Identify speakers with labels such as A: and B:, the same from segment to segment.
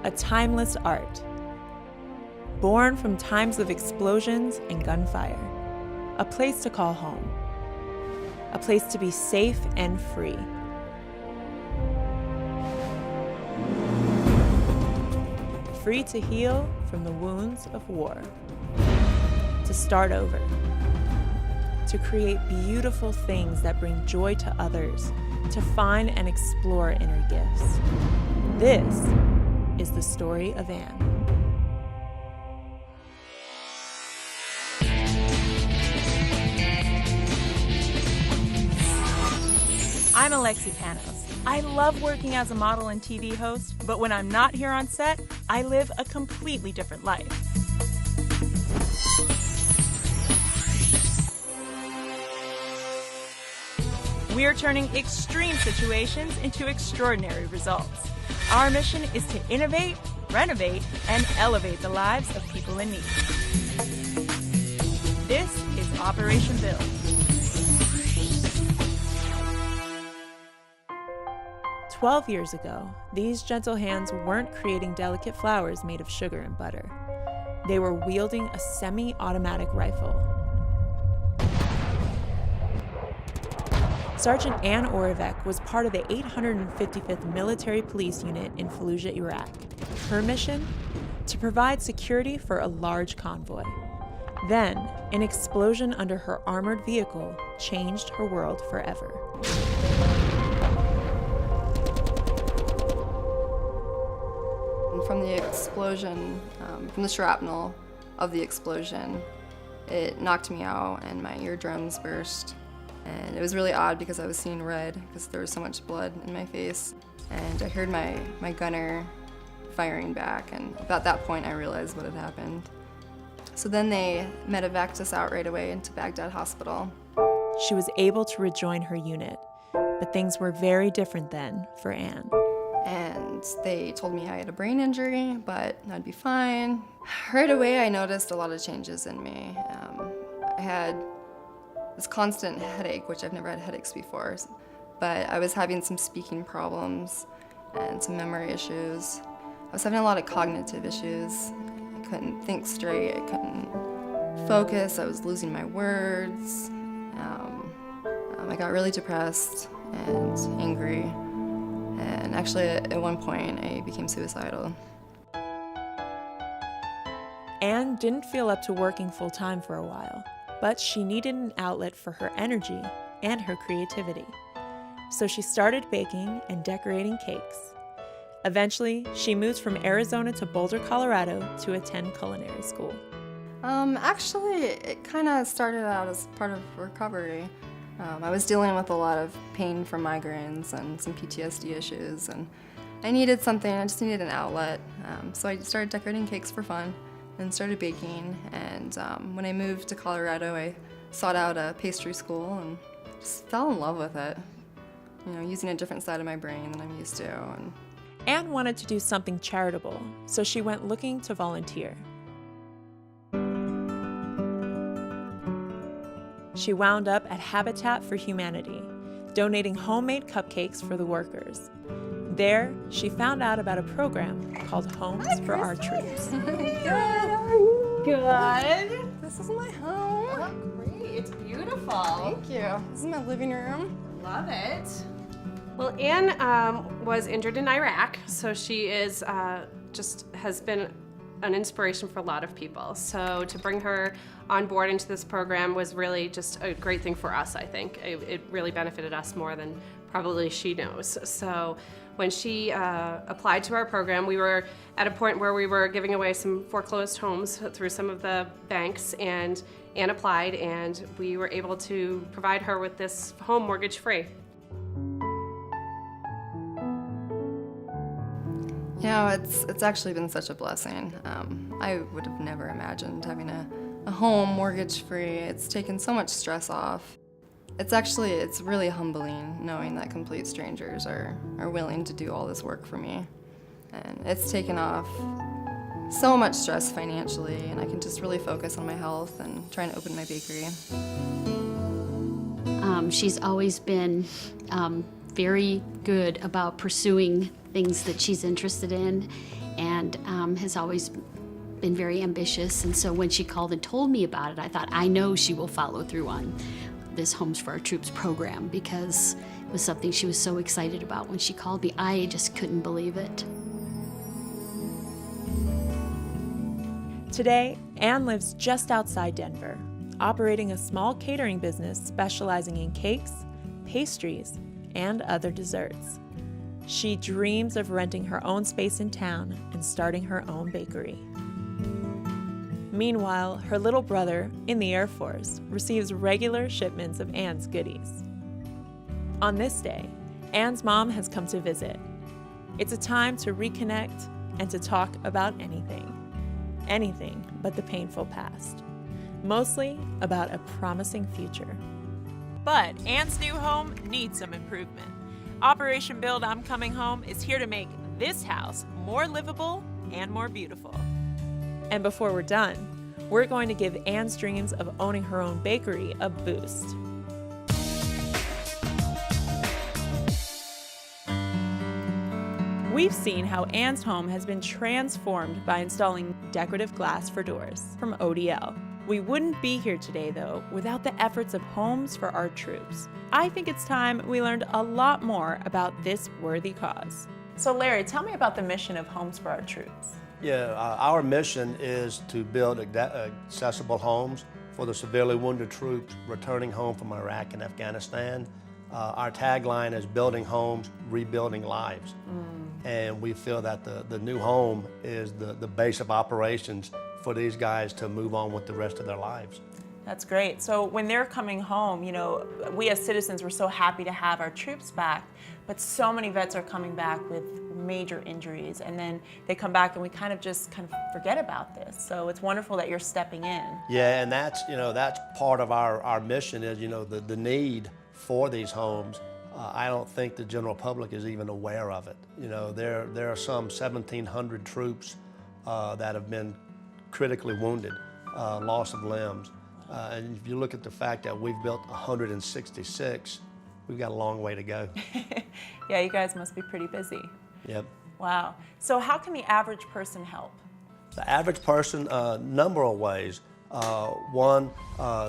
A: a timeless art. Born from times of explosions and gunfire, a place to call home, a place to be safe and free. Free to heal from the wounds of war, to start over, to create beautiful things that bring joy to others, to find and explore inner gifts. This is the story of Anne. I'm Alexi Panos. I love working as a model and TV host, but when I'm not here on set, I live a completely different life. We're turning extreme situations into extraordinary results. Our mission is to innovate, renovate, and elevate the lives of people in need. This is Operation Build. "12 years ago, these gentle hands weren't creating delicate flowers made of sugar and butter. They were wielding a semi-automatic rifle. Sergeant Anne Orevec was part of the 855th Military Police Unit in Fallujah, Iraq. Her mission? To provide security for a large convoy. Then, an explosion under her armored vehicle changed her world forever.
B: From the explosion, from the shrapnel of the explosion, it knocked me out and my eardrums burst. And it was really odd because I was seeing red because there was so much blood in my face. And I heard my gunner firing back, and about that point I realized what had happened. So then they medevaced us out right away into Baghdad Hospital.
A: She was able to rejoin her unit, but things were very different then for Anne.
B: And they told me I had a brain injury, but I'd be fine. Right away, I noticed a lot of changes in me. I had this constant headache, which I've never had headaches before, but I was having some speaking problems and some memory issues. I was having a lot of cognitive issues. I couldn't think straight, I couldn't focus, I was losing my words. I got really depressed and angry. And actually, at one point, I became suicidal.
A: Anne didn't feel up to working full-time for a while, but she needed an outlet for her energy and her creativity. So she started baking and decorating cakes. Eventually, she moved from Arizona to Boulder, Colorado to attend culinary school.
B: Actually, it kind of started out as part of recovery. I was dealing with a lot of pain from migraines and some PTSD issues, and I needed something, I just needed an outlet. So I started decorating cakes for fun and started baking, and when I moved to Colorado, I sought out a pastry school and just fell in love with it. You know, using a different side of my brain than I'm used to. And
A: Anne wanted to do something charitable, so she went looking to volunteer. She wound up at Habitat for Humanity, donating homemade cupcakes for the workers. There, she found out about a program called Homes for Our Troops.
B: Good, how are you?
C: Good.
B: This is my home.
C: Oh, great. It's beautiful.
B: Thank you. This is my living room.
C: Love it. Well, Anne was injured in Iraq, so she is just has been an inspiration for a lot of people. So to bring her on board into this program was really just a great thing for us, I think. It really benefited us more than probably she knows. So when she applied to our program, we were at a point where we were giving away some foreclosed homes through some of the banks, and Anne applied, and we were able to provide her with this home mortgage-free.
B: You know, it's actually been such a blessing. I would have never imagined having a home mortgage-free. It's taken so much stress off. It's really humbling knowing that complete strangers are willing to do all this work for me. And it's taken off so much stress financially, and I can just really focus on my health and trying to open my bakery.
D: She's always been very good about pursuing things that she's interested in, and has always been very ambitious. And so when she called and told me about it, I thought, I know she will follow through on this Homes for Our Troops program, because it was something she was so excited about when she called me. I just couldn't believe it.
A: Today, Ann lives just outside Denver, operating a small catering business specializing in cakes, pastries, and other desserts. She dreams of renting her own space in town and starting her own bakery. Meanwhile, her little brother, in the Air Force, receives regular shipments of Ann's goodies. On this day, Ann's mom has come to visit. It's a time to reconnect and to talk about anything. Anything but the painful past. Mostly about a promising future. But Ann's new home needs some improvement. Operation Build I'm Coming Home is here to make this house more livable and more beautiful. And before we're done, we're going to give Ann's dreams of owning her own bakery a boost. We've seen how Ann's home has been transformed by installing decorative glass for doors from ODL. We wouldn't be here today, though, without the efforts of Homes for Our Troops. I think it's time we learned a lot more about this worthy cause. So Larry, tell me about the mission of Homes for Our Troops.
E: Yeah, our mission is to build accessible homes for the severely wounded troops returning home from Iraq and Afghanistan. Our tagline is building homes, rebuilding lives. And we feel that the new home is the base of operations for these guys to move on with the rest of their lives.
A: That's great. So when they're coming home, you know, we as citizens were so happy to have our troops back, but so many vets are coming back with major injuries, and then they come back and we kind of forget about this. So it's wonderful that you're stepping in.
E: Yeah, and that's part of our mission is, the need for these homes. I don't think the general public is even aware of it. There are some 1,700 troops that have been critically wounded, loss of limbs. And if you look at the fact that we've built 166, we've got a long way to go.
A: Yeah, you guys must be pretty busy.
E: Yep.
A: Wow. So how can the average person help?
E: The average person, number of ways. One,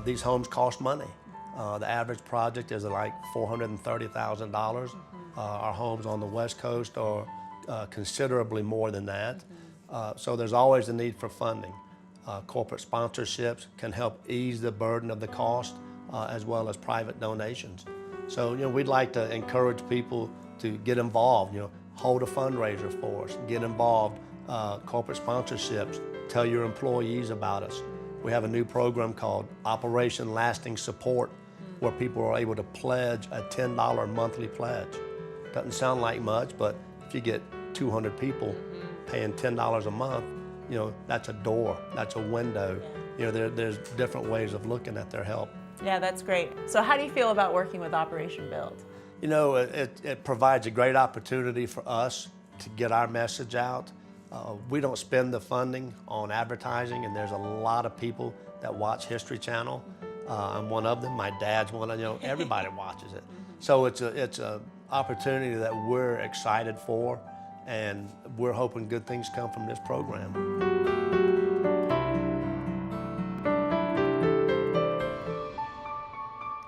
E: these homes cost money. The average project is like $430,000. Our homes on the West Coast are considerably more than that. So there's always a need for funding. Corporate sponsorships can help ease the burden of the cost, as well as private donations. So we'd like to encourage people to get involved. Hold a fundraiser for us, get involved. Corporate sponsorships, tell your employees about us. We have a new program called Operation Lasting Support, where people are able to pledge a $10 monthly pledge. Doesn't sound like much, but if you get 200 people paying $10 a month, that's a door, that's a window. There's different ways of looking at their help.
A: Yeah, that's great. So how do you feel about working with Operation Build?
E: It provides a great opportunity for us to get our message out. We don't spend the funding on advertising, and there's a lot of people that watch History Channel. I'm one of them. My dad's one of them. Everybody watches it. So it's a opportunity that we're excited for, and we're hoping good things come from this program.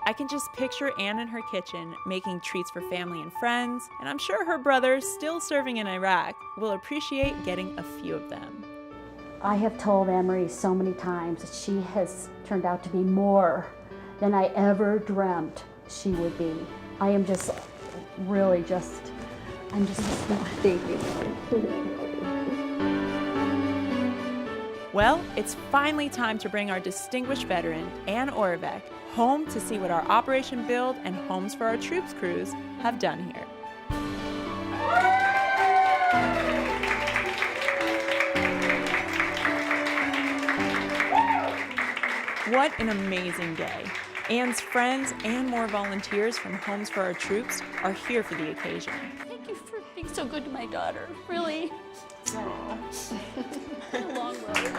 A: I can just picture Ann in her kitchen making treats for family and friends, and I'm sure her brother, still serving in Iraq, will appreciate getting a few of them.
D: I have told Anne-Marie so many times that she has turned out to be more than I ever dreamt she would be. I am just really I'm just thank you.
A: Well, it's finally time to bring our distinguished veteran, Ann Oravec, home to see what our Operation Build and Homes for Our Troops crews have done here. What an amazing day. Ann's friends and more volunteers from Homes for Our Troops are here for the occasion.
D: Thank you for being so good to my daughter, really. It's been a long road.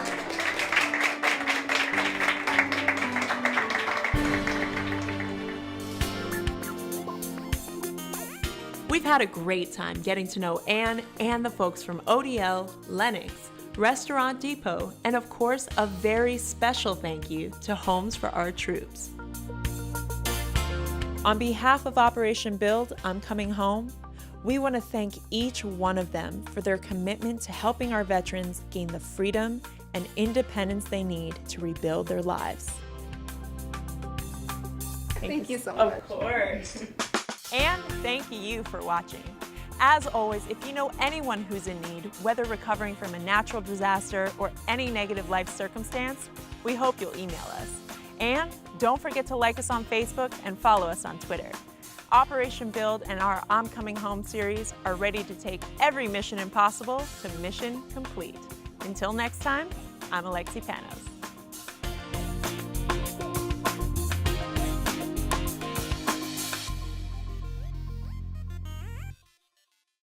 A: We've had a great time getting to know Ann and the folks from ODL, Lennox, Restaurant Depot, and of course, a very special thank you to Homes for Our Troops. On behalf of Operation Build, I'm Coming Home, we want to thank each one of them for their commitment to helping our veterans gain the freedom and independence they need to rebuild their lives.
B: Thank you so much.
A: Of course. And thank you for watching. As always, if you know anyone who's in need, whether recovering from a natural disaster or any negative life circumstance, we hope you'll email us. And don't forget to like us on Facebook and follow us on Twitter. Operation Build and our I'm Coming Home series are ready to take every mission impossible to mission complete. Until next time, I'm Alexi Panos.